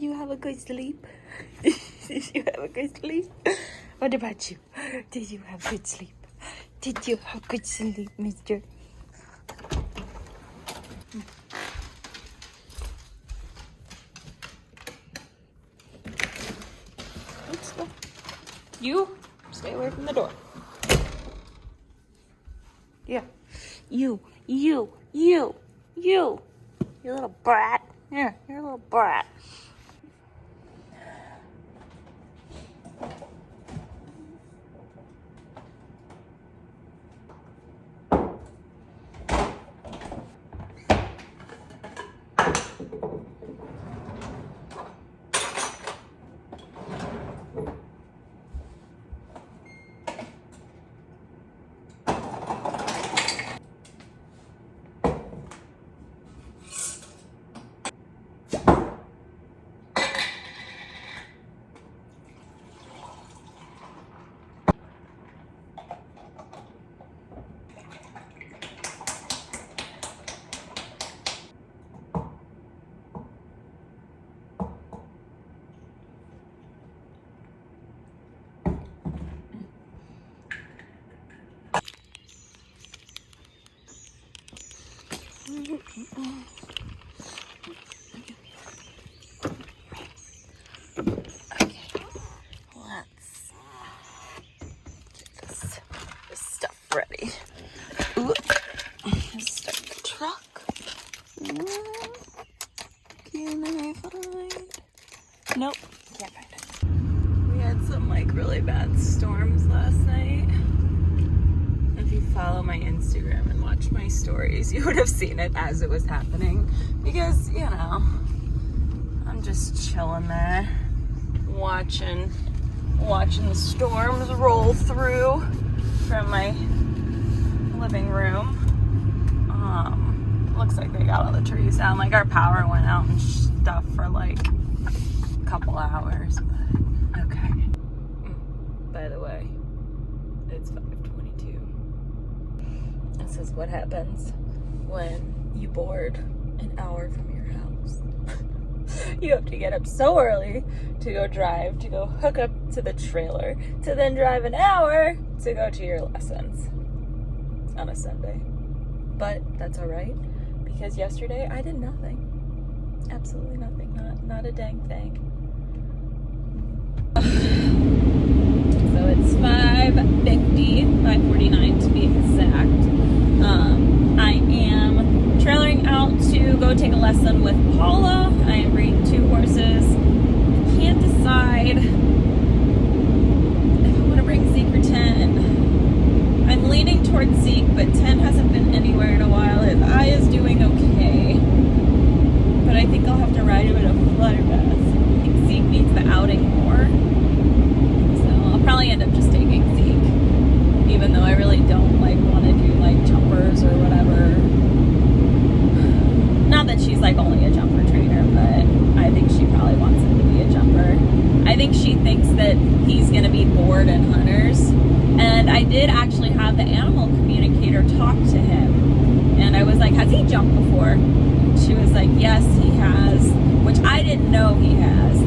Did you have a good sleep? Did you have a good sleep? What about you? Did you have good sleep? Did you have good sleep, mister? Let's go. You stay away from the door. Yeah. You little brat. Here, you're a little brat. Okay, let's get this stuff ready. Ooh. Start the truck. Can I find? Nope, can't find it. We had some really bad storms last night. If you follow my Instagram and watch my stories, you would have seen it as it was happening. Because, I'm just chilling there, watching the storms roll through from my living room. Looks like they got all the trees down. Our power went out and stuff for a couple hours, but okay. By the way, it's 5:22. This is what happens when you board an hour from your house. You have to get up so early to go drive, to go hook up to the trailer, to then drive an hour to go to your lessons on a Sunday. But that's all right, because yesterday I did nothing. Absolutely nothing. Not a dang thing. So it's 5:49 to be exact. I am trailering out to go take a lesson with Paula. I am breeding 2 horses. I can't decide if I want to bring Zeke or 10. I'm leaning towards Zeke, but 10 hasn't been anywhere in a while. His eye is doing okay, but I think I'll have to ride him in a flutter bus. I think Zeke needs the outing more, so I'll probably end up just taking Zeke, even though I really don't want to do jumpers or whatever. Not that she's only a jumper trainer, but I think she probably wants him to be a jumper. I think she thinks that he's going to be bored in hunters. And I did actually have the animal communicator talk to him. And I was like, has he jumped before? And she was like, yes, he has. Which I didn't know he has.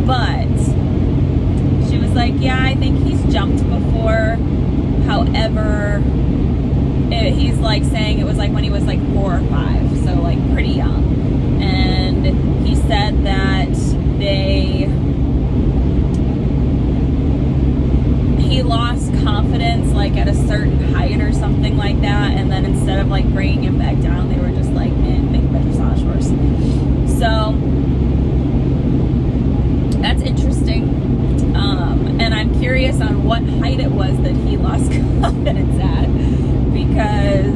But she was like, yeah, I think he's jumped before. However, he's saying it was when he was 4 or 5. So pretty young. And he said that he lost confidence at a certain height or something like that, and then instead of bringing him back down, they were just make him a dressage horse. So that's interesting, and I'm curious on what height it was that he lost confidence at, because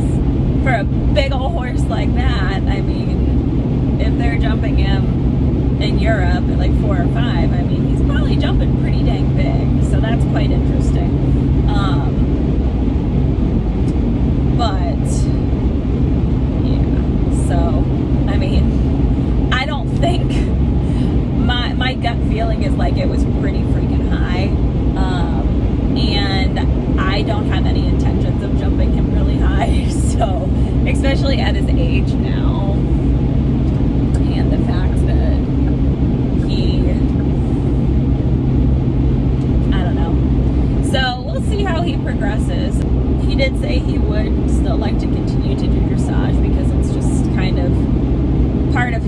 for a big old horse like that, I mean, if they're jumping him in Europe at 4 or 5, I mean, he's probably jumping pretty dang big, so that's quite interesting. But yeah, so I mean, I don't think my gut feeling is it was pretty freaking high, and I don't have any intentions of jumping him really high, so especially at his age now, and the fact that he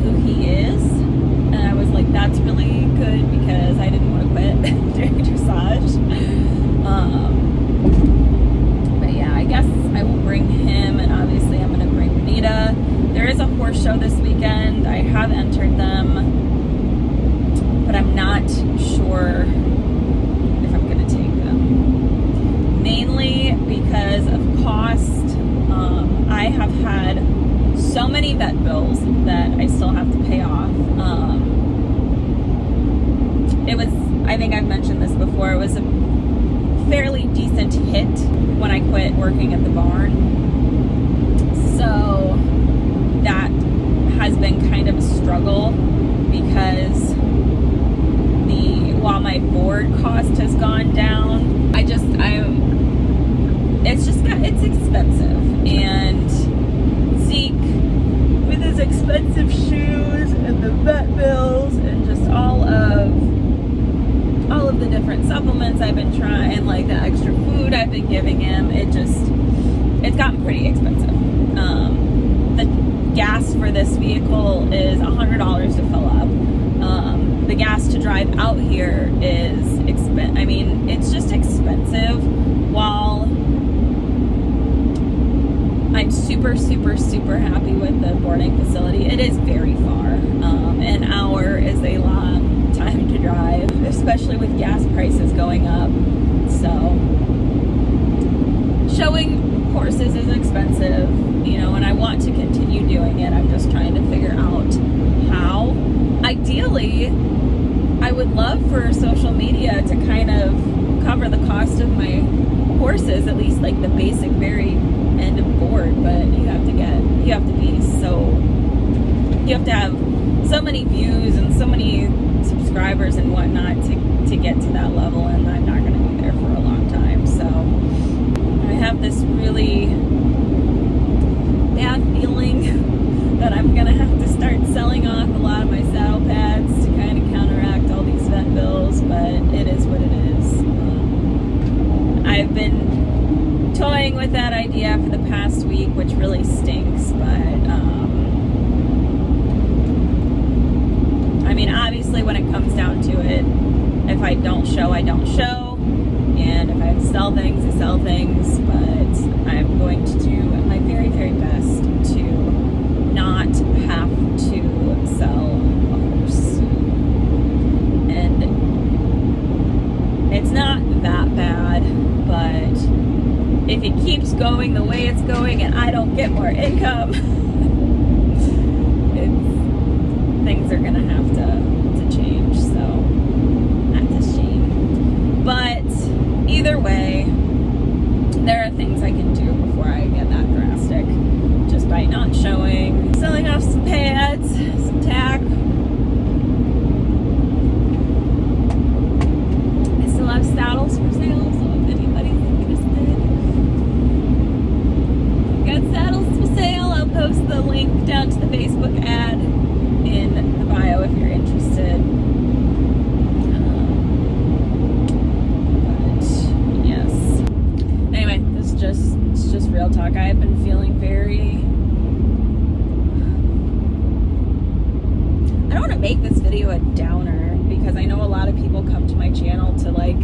who he is. And I was like, that's really good because I didn't want to quit during dressage. But yeah, I guess I will bring him, and obviously I'm going to bring Ranita. There is a horse show this weekend. I have entered them, but I'm not sure if I'm going to take them. Mainly because of cost. I have had so many vet bills that I still have to pay off. It was, I think I've mentioned this before, it was a fairly decent hit when I quit working at the barn. So that has been kind of a struggle because while my board cost has gone down, it's expensive. And Zeke, with his expensive shoes and the vet bills and just all of the different supplements I've been trying, like the extra food I've been giving him, it's gotten pretty expensive. The gas for this vehicle is $100 to fill up. The gas to drive out here is it's just expensive. While I'm super, super, super happy with the boarding facility, it is very far. An hour is a long time to drive, especially with gas prices going up. So showing horses is expensive, and I want to continue doing it. I'm just trying to figure out how. Ideally, I would love for social media to kind of cover the cost of my horses, at least like the basic very end of board, but you have to have so many views and so many subscribers and whatnot to get to that level, and I'm not going to be there for a long time. So I have this really bad feeling that I'm going to have to start selling off a lot of my saddle pads to kind of counteract all these vet bills, but it is what it is. I've been toying with that idea for the past week, which really stinks, but obviously when it comes down to it, if I don't show, I don't show, and if I have to sell things, I sell things, but I'm going to do my very, very best to not have to sell a horse. And it's not that bad, but if it keeps going the way it's going and I don't get more income, things are gonna have to change. So that's a shame. But either way, there are things I can do before I get that drastic. Just by not showing, selling off some pads, some tack. I still have saddles for sale, so if anybody's interested, got saddles for sale. I'll post the link down to the Facebook ad in the bio if you're interested. But yes. Anyway, it's just real talk. I have been feeling very. I don't want to make this video a downer because I know a lot of people come to my channel to like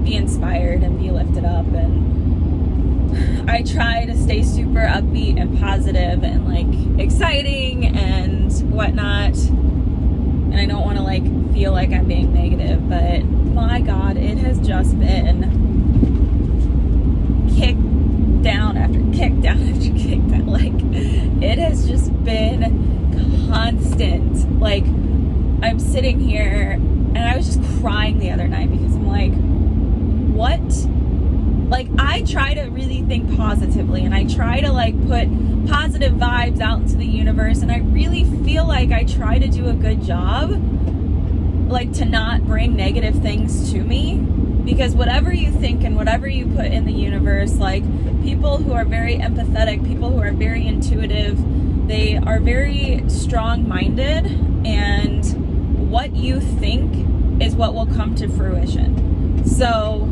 be inspired and be lifted up, and I try to stay super upbeat and positive and like exciting and whatnot, and I don't want to like feel like I'm being negative, but my God, it has just been kick down after kick down after kick down. Like, it has just been constant. Like, I'm sitting here and I was just crying the other night because I'm like, what? Like, I try to really think positively and I try to like put positive vibes out into the universe, and I really feel like I try to do a good job, like to not bring negative things to me, because whatever you think and whatever you put in the universe, like people who are very empathetic, people who are very intuitive, they are very strong-minded, and what you think is what will come to fruition. So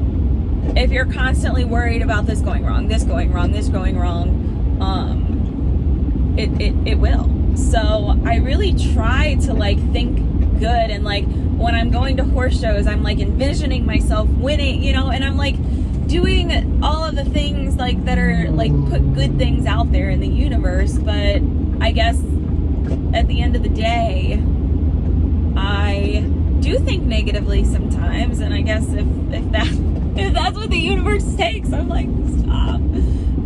if you're constantly worried about this going wrong, this going wrong, this going wrong, it will. So I really try to like think good, and like when I'm going to horse shows, I'm like envisioning myself winning, you know, and I'm like doing all of the things like that are like put good things out there in the universe. But I guess at the end of the day, I do think negatively sometimes, and I guess if that's what the universe takes, I'm like, stop.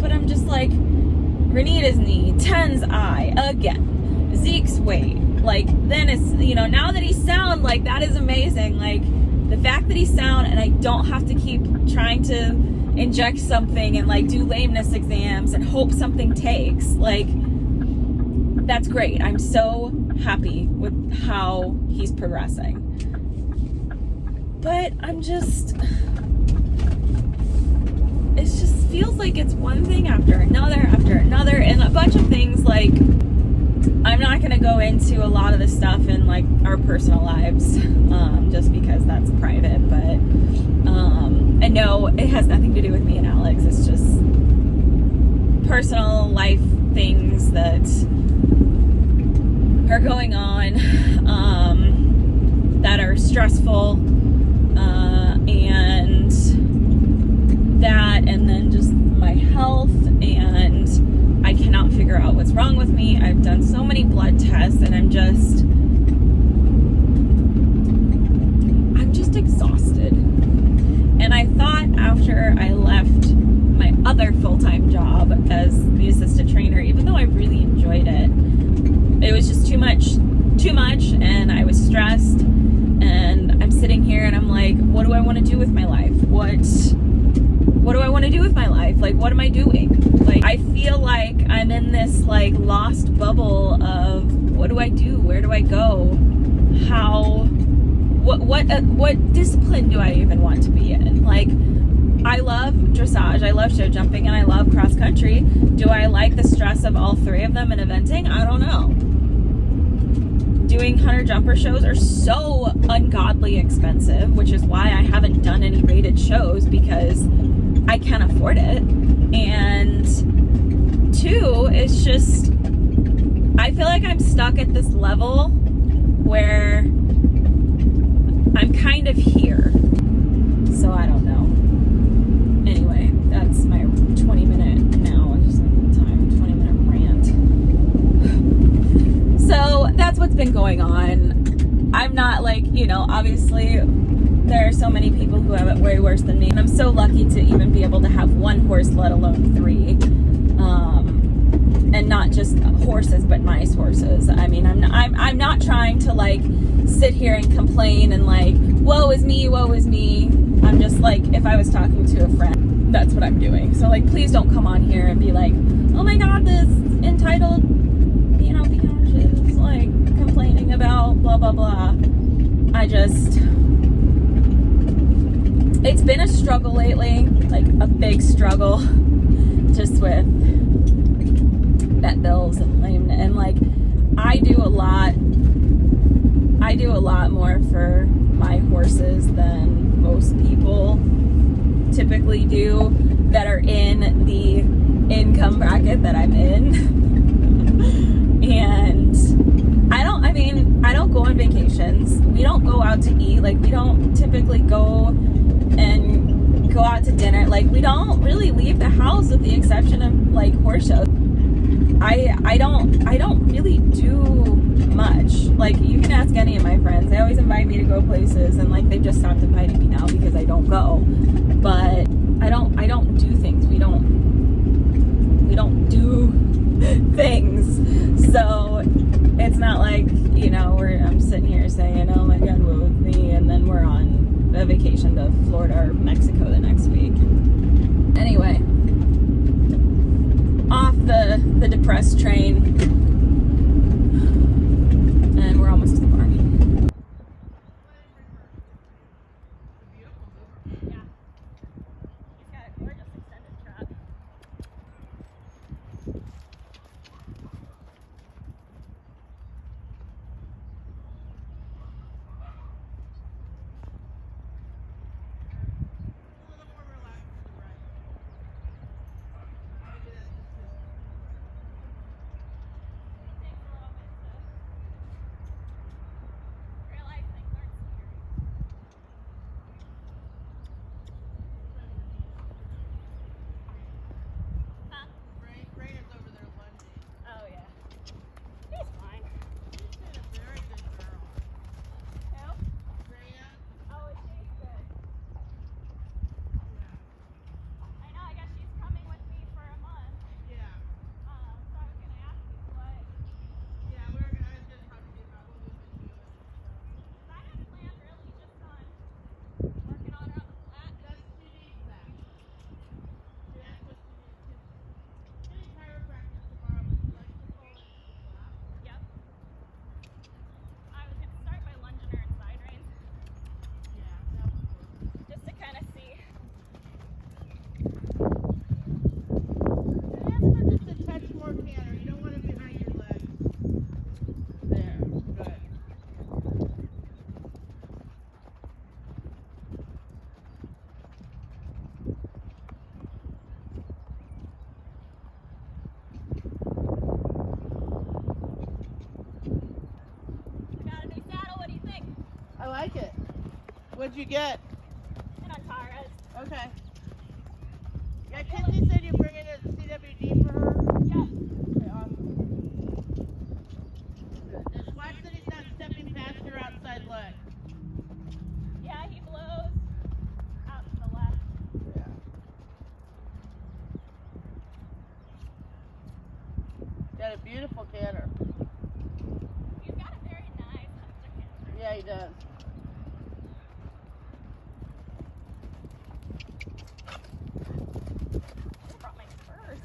But I'm just like, Ranita's knee, 10's eye, again, Zeke's weight, like, then it's, you know, now that he's sound, like, that is amazing. Like, the fact that he's sound and I don't have to keep trying to inject something and like do lameness exams and hope something takes, like, that's great. I'm so happy with how he's progressing. But I'm just, it just feels like it's one thing after another, and a bunch of things. Like, I'm not going to go into a lot of the stuff in like our personal lives, just because that's private, but I know it has nothing to do with me and Alex. It's just personal life things that are going on, that are stressful, and that, and then just my health, and I cannot figure out what's wrong with me. I've done so many blood tests, and I'm just exhausted. And I thought after I left my other full-time job as the assistant trainer, even though I really enjoyed it, it was just too much, and I was stressed, and I'm sitting here and I'm like, what do I want to do with my life? What do I want to do with my life? Like, what am I doing? Like, I feel like I'm in this like lost bubble of what do I do? Where do I go? How, what discipline do I even want to be in? Like, I love dressage, I love show jumping, and I love cross country. Do I like the stress of all three of them in eventing? I don't know. Doing hunter jumper shows are so ungodly expensive, which is why I haven't done any rated shows, because I can't afford it. And two, it's just, I feel like I'm stuck at this level where I'm kind of here. So I don't know. Anyway, that's my 20-minute now, just time, 20-minute rant. So that's what's been going on. I'm not like, you know, obviously there are so many people who have it way worse than me, and I'm so lucky to even be able to have one horse, let alone three, and not just horses, but nice horses. I mean, I'm not trying to like sit here and complain and like, woe is me, woe is me. I'm just like, if I was talking to a friend, that's what I'm doing. So like, please don't come on here and be like, oh my god, this entitled, you know, Biatch is like complaining about blah blah blah. It's been a struggle lately, like a big struggle, just with vet bills and lameness, and like I do a lot more for my horses than most people typically do that are in the income bracket that I'm in. And I don't go on vacations. We don't go out to eat. Like, we don't typically go out to dinner. Like, we don't really leave the house with the exception of like horse shows. I don't really do much. Like, you can ask any of my friends. They always invite me to go places, and like they've just stopped inviting me now because I don't go. But I don't do things. We don't do things. So it's not like, you know, I'm sitting here saying, oh my god, woe with me, and then we're on a vacation to Florida or Mexico the next week. Anyway, off the depressed train, and we're almost to the barn. Yeah, he's got a gorgeous extended trap. I like it. What'd you get? And Antares. Okay. Yeah, Kinsey said you're bringing a CWD for her? Yep. Okay, awesome. Good. Just watch that he's not stepping past your outside leg. Yeah, he blows out to the left. Yeah. Got a beautiful canter. He's got a very nice hunter canter. Yeah, he does. I brought my spurs.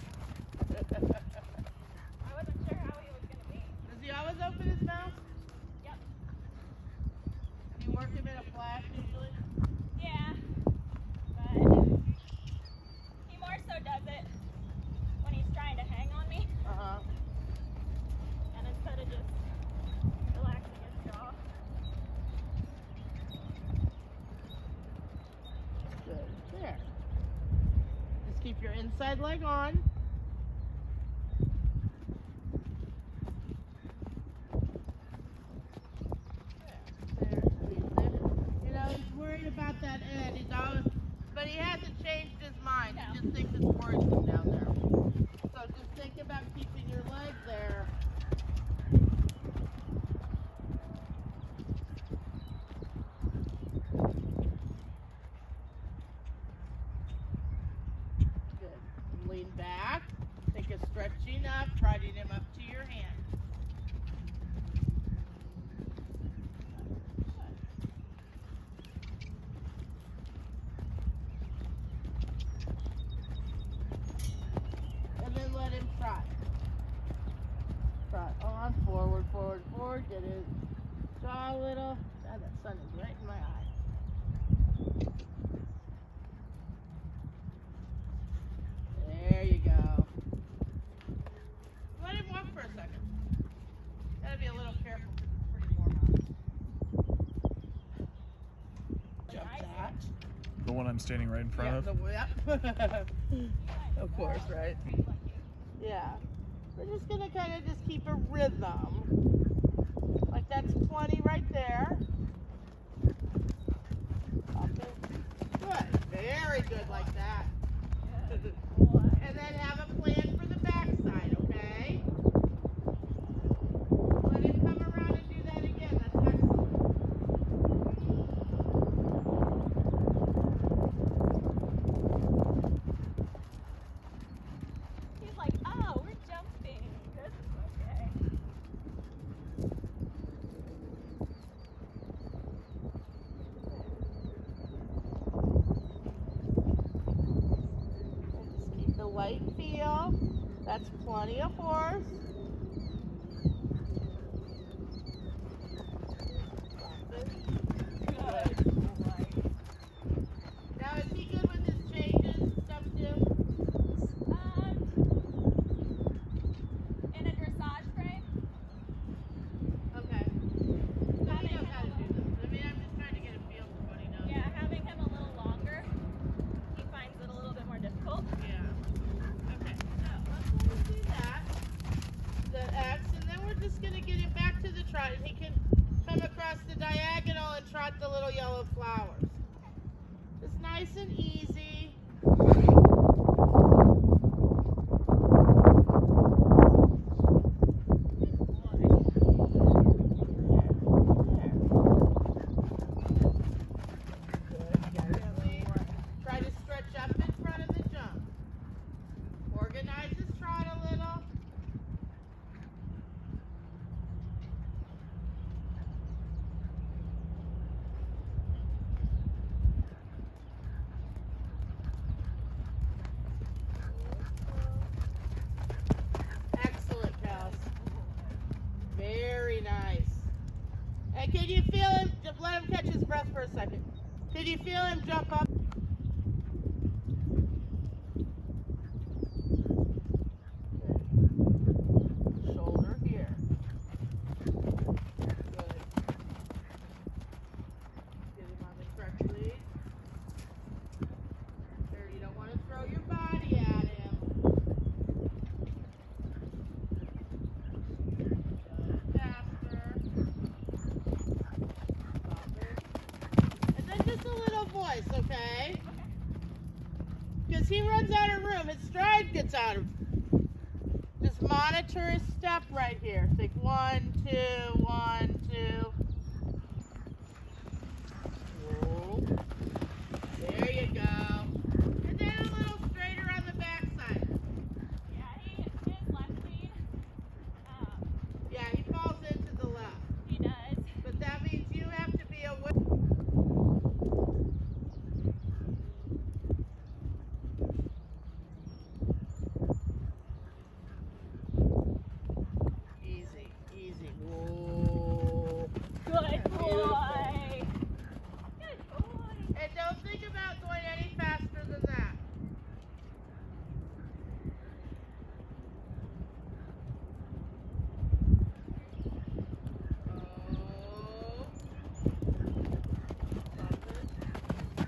I wasn't sure how he was going to be. Does he always open his mouth? Yep. Do you work him in a flash usually? Yeah. But he more so does it when he's trying to hang on me. Uh-huh. And instead of just relaxing his jaw. Good. There. Just keep your inside leg on. There. You know, he's worried about that end. He's always, but he hasn't changed his mind. He just thinks it's worrisome down there. So just think about keeping your leg there. Good. Lean back. Take a stretching up, riding him up to your hand. And then let him trot. Trot on, forward, forward, forward. Get his jaw a little. God, that sun is right in my eye. There you go. Let him walk for a second. Gotta be a little careful because it's pretty warm out. Jump that. The one I'm standing right in front of. Of course, right? Yeah. We're just gonna kind of just keep a rhythm. Like that's 20 right there. Up it. Good. Very good like that. And then have a plan for the backside, okay? Let him come around and do that again. That's excellent. He's like, oh, we're jumping. This is okay. Just keep the light feel. That's plenty of force. Now, is he good with his changes and stuff too? In a dressage frame, Okay. So he knows how to do this. I mean, I'm just trying to get a feel for what he knows. yeah, having him a little longer, he finds it a little bit more difficult. Yeah. Okay. So let's let him do that. The X, and then we're just gonna get him back to the trot, and he can come across the diagonal and trot the little yellow flowers. Just nice and easy. Try to stretch up in front of the jump. Organize his trot a little. Excellent, Kels. Very nice. And can you feel him? Let him catch his breath for a second. Can you feel him jump up? Shoulder here. Good. Get him on the correct lead. There, you don't want to throw your body at him. Good. Faster. Stop it. voice, okay? Because he runs out of room. His stride gets out of. Just monitor his step right here. Think 1, 2, 1, 2. Whoa. There you go. And then a little straighter on the backside. Yeah, he is left feet. Yeah, he falls into the left. He does. But that means you have to be aware. Easy, easy. Whoa. Good boy. Beautiful. Good boy. And don't think about going any faster than that. Oh.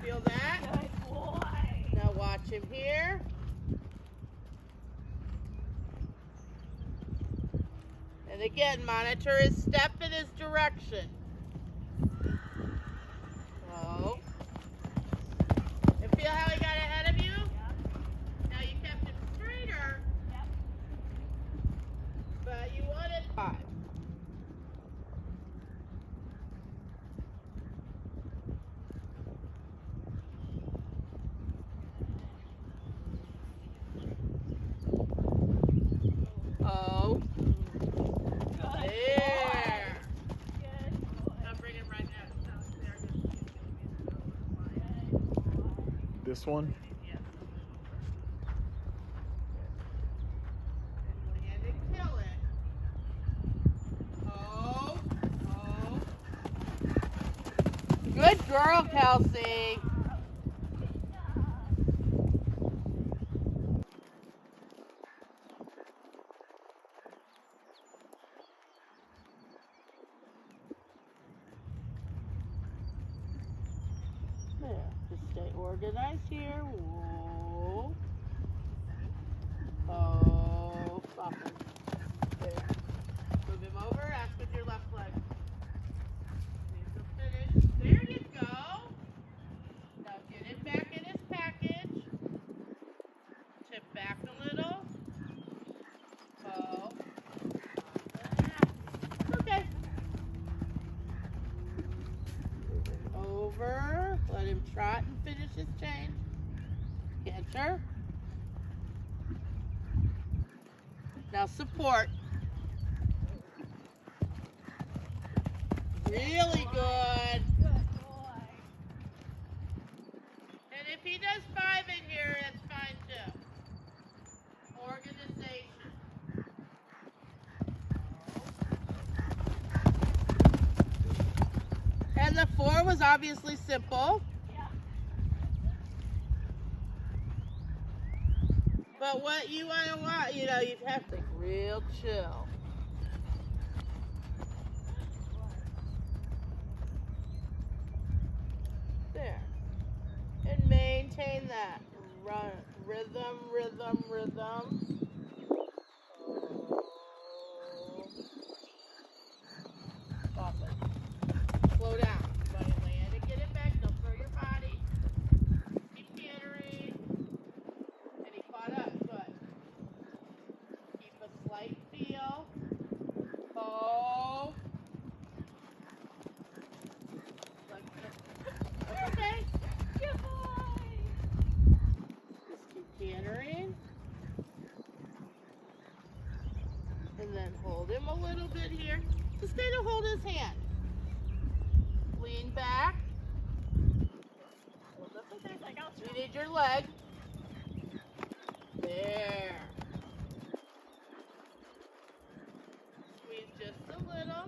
Feel that? Good boy. Now watch him here. And again, monitor his step and his direction. Oh. And feel how he got ahead of you? Yep. Now you kept him straighter, Yep. but you wanted 5. Oh. Good There. boy. Good boy. Now bring him right down. This one? Yes. Land and kill it. Oh. Oh. Good girl, Kelsey. There. Just stay organized here. Whoa. Oh. Stop him. There. Move him over. Ask with your left leg. Needs to finish. There you go. Now get him back in his package. Tip back a little. Oh. Okay. Move him over. Let him trot and finish his change. Catch her. Now support. Really good. Good boy. And if he does 5 in here, that's fine too. Organization. And the 4 was obviously simple. Yeah. But what you want to watch, you have to real chill. There. And maintain that. Run. Rhythm, rhythm, rhythm. Oh. Stop it. Slow down. Let it land and get it back. Don't throw your body. Keep cantering. And he caught up. Good. Keep a slight feel. Oh. Like this. Okay. Good boy. Just keep cantering. And then hold him a little bit here. Just kind of hold his hand. Lean back. Hold up with it. You need your leg. There. Squeeze just a little.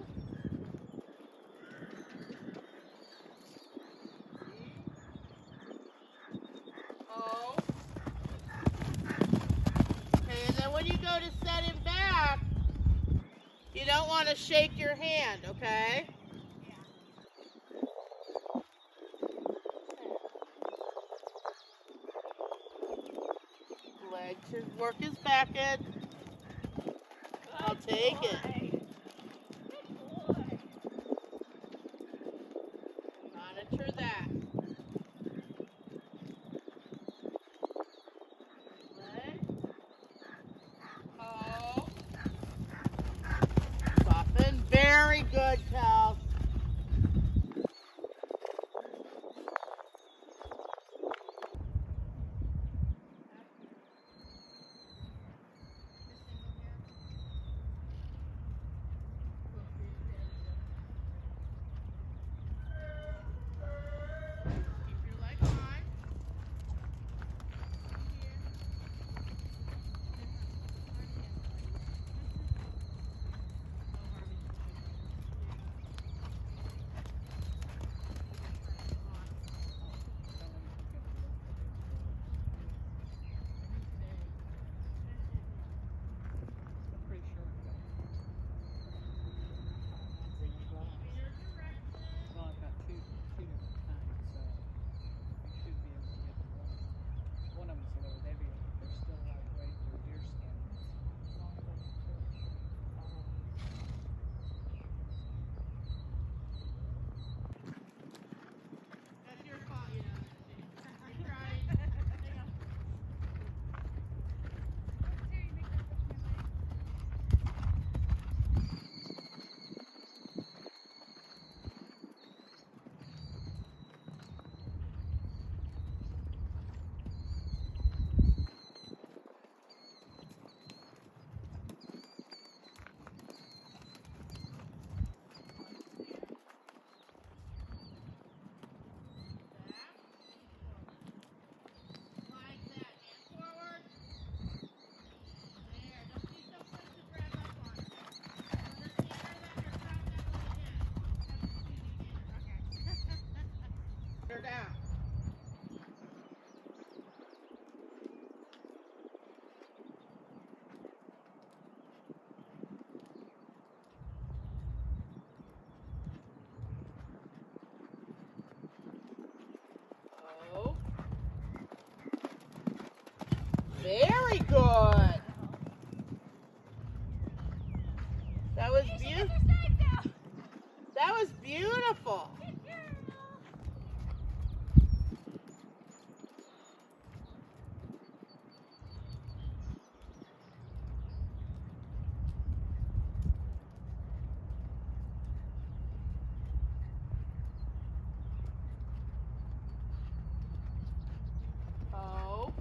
Oh. Okay, and then when you go to set him back, you don't want to shake your hand, okay? Leg should work his back in. I'll take it. Good boy. Monitor that. her down. Oh. Very good. That was beautiful. That was beautiful. Oh.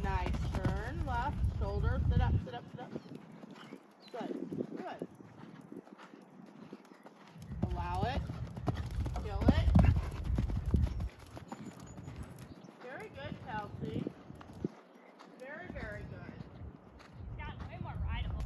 Nice turn. Left. Shoulder. Sit up, sit up, sit up. Good. Good. Allow it. Kill it. Very good, Kelsey. Very, very good. Yeah, way more rideable.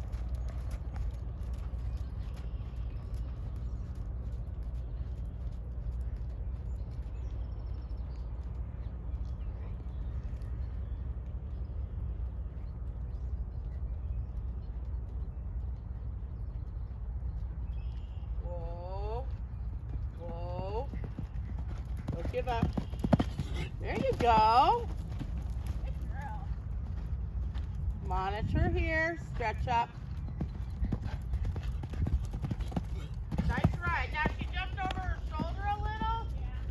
Whoa. Whoa. Don't give up. There you go. Good girl. Monitor here. Stretch up. Nice ride. Now she jumped over her shoulder a little, Yeah.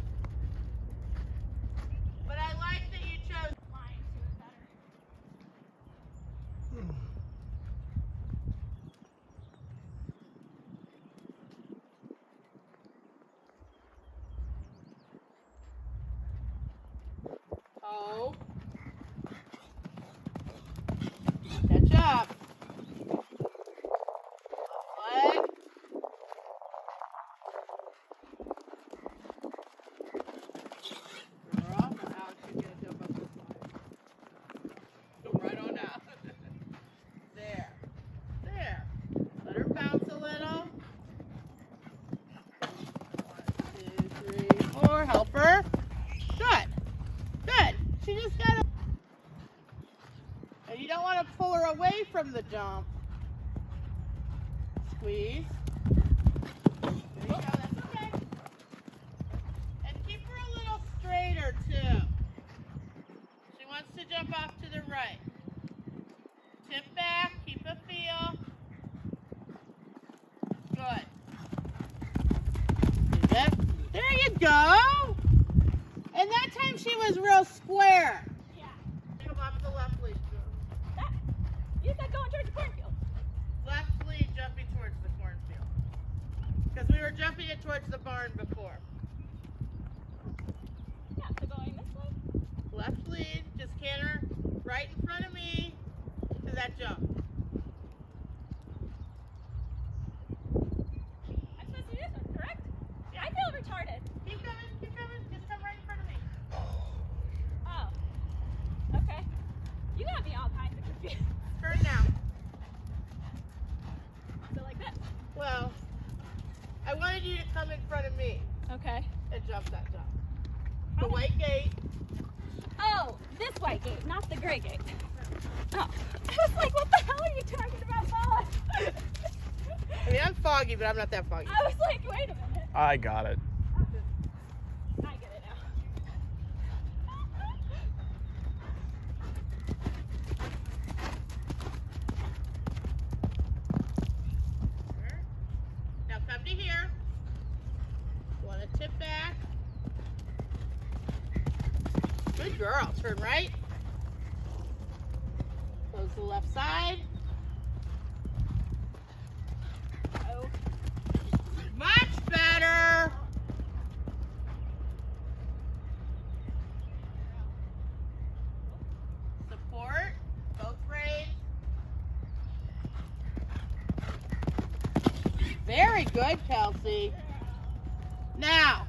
but I like that you chose. Flying to it better. Oh. Catch up. Leg. Girl, now she's gonna jump up the slide. Go right on out. There. There. Let her bounce a little. 1, 2, 3, 4. Help her. Good. Good. She just got to. And you don't want to pull her away from the jump. Squeeze. There you go. That's okay. And keep her a little straighter too. She wants to jump off to the right. Tip back. Keep a feel. Good. See that? There you go. And that time she was real square. Yeah. Come off the left lead. That. You said going towards the cornfield. Left lead jumping towards the cornfield. Because we were jumping it towards the barn before. Yeah, so going this way. Left lead, just canter right in front of me to that jump. I'm supposed to do this one, correct? I feel retarded. Keep coming, just come right in front of me. Oh. Okay. You got me all kinds of confused. Turn now. So like this. Well, I wanted you to come in front of me Okay. and jump that jump. The white gate. Oh, this white gate, not the gray gate. Oh. I was like, what the hell are you talking about, Paula? I mean, I'm foggy, but I'm not that foggy. I was like, wait a minute. I got it. I get it now. Now come to here. Want to tip back. Good girl. Turn right. Close the left side. Oh. Much better. Support. Both reins. Very good, Kelsey. Now.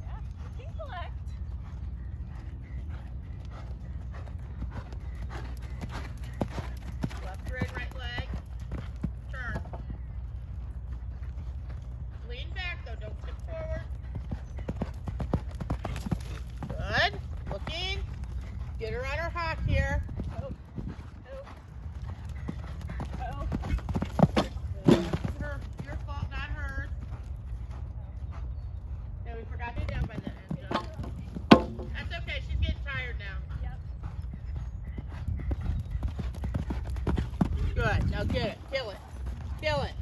Yeah, you can collect. Left rein, right here. Oh. Your fault, not hers. Yeah, we forgot to down by the end. So. That's okay. She's getting tired now. Yep. Good. Now get it. Kill it. Kill it.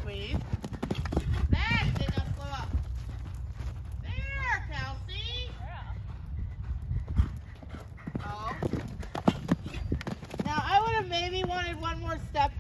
Please. That's it. Now slow up. There, Kelsey. Yeah. Oh. Now I would have maybe wanted one more step